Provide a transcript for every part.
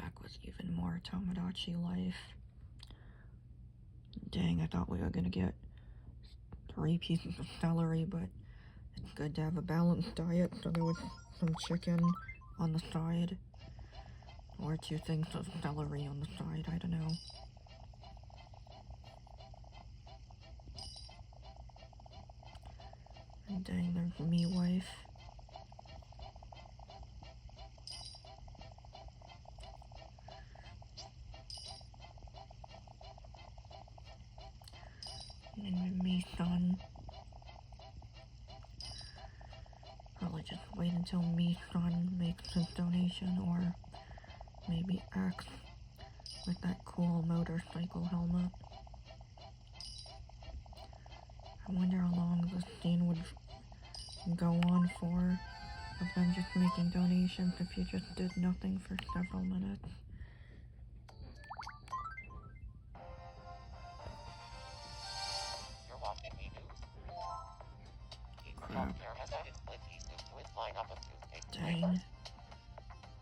back with even more Tomodachi Life. Dang, I thought we were gonna get 3 pieces of celery, but it's good to have a balanced diet, so there was some chicken on the side, or 2 things of celery on the side, I don't know. And dang, there's me wife. And me son. Probably just wait until me son makes his donation, or maybe X with that cool motorcycle helmet. I wonder how long this scene would go on for of them just making donations if you just did nothing for several minutes. You're watching me news. Crap. Healthcare has added sleazy with lineup of toothpaste. Dang.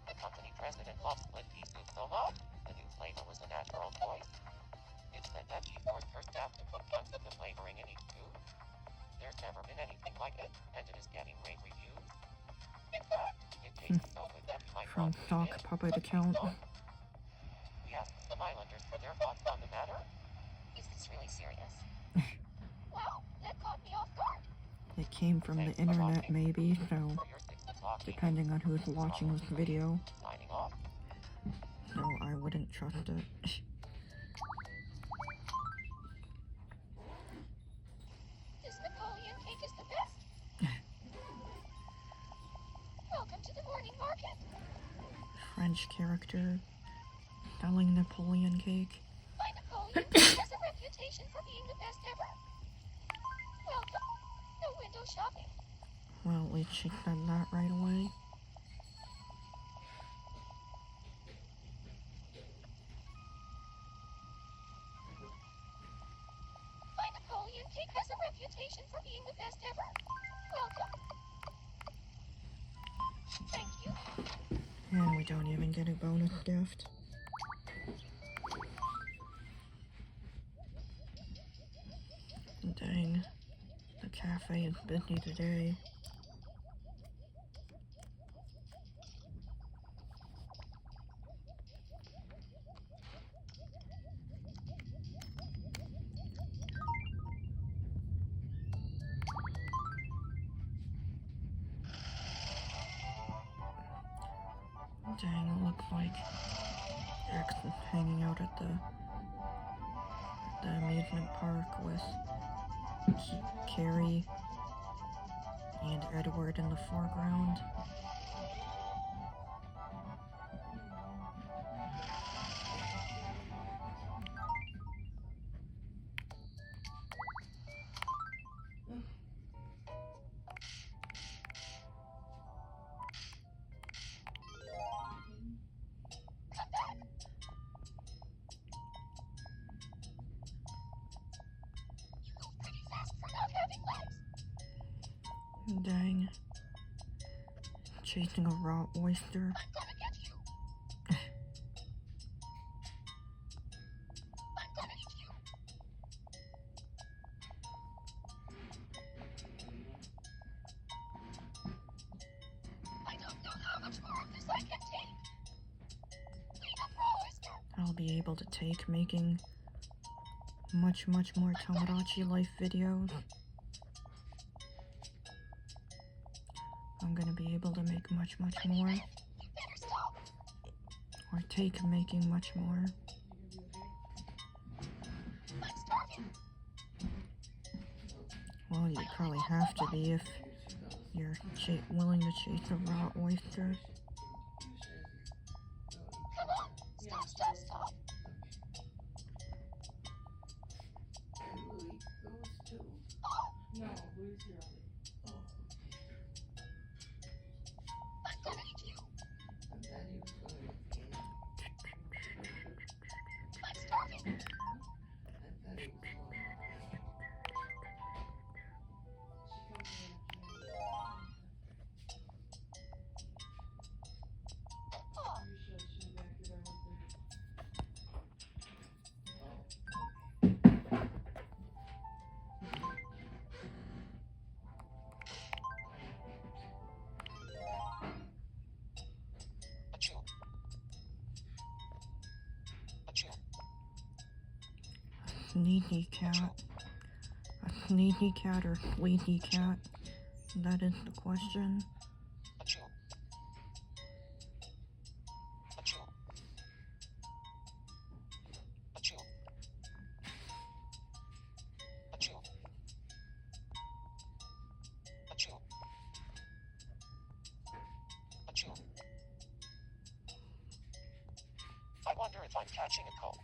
The company president loves sleazy so much, the new flavor was a natural choice. It said that she forced her staff to put tons of the flavoring in each tube. There's never been anything like it, and it is getting rave reviews. In fact, it tastes so good that you might From want to stock eat it. puppet account. We asked some islanders for their thoughts on the matter. Is this really serious? Wow, that caught me off guard. It came from the internet, maybe, so depending on who's watching this video. Signing off. So I wouldn't trust it. This Napoleon cake is the best. Welcome to the morning market. French character selling Napoleon cake. My Napoleon cake has a reputation for being the best ever. Welcome. No window shopping. Well, at least she said that right away. My Napoleon cake has a reputation for being the best ever. Welcome. Thank you. And we don't even get a bonus gift. Dang, the cafe is busy today. Dang, it looks like X is hanging out at the amusement park with Carrie and Edward in the foreground. Dang. Chasing a raw oyster. I'm gonna get you. I'm gonna eat you. I don't know how much more of this I can take. Clean up raw oyster. I'll be able to take making much more Tomodachi Life videos. I'm gonna be able to make much more. You better stop. Or take making much more. I'm starving. Well, you probably have to be if you're willing to chase a raw oyster. Come on. Stop. No, where's your other? Oh, I'm gonna eat you. I'm glad he was going to. I'm starving. I'm glad he was going to. Oh, You should back it up. sneezy cat. A sneezy cat or sleazy cat? That is the question. Achoo. Achoo. Achoo. Achoo. Achoo. Achoo. I wonder if I'm catching a cold.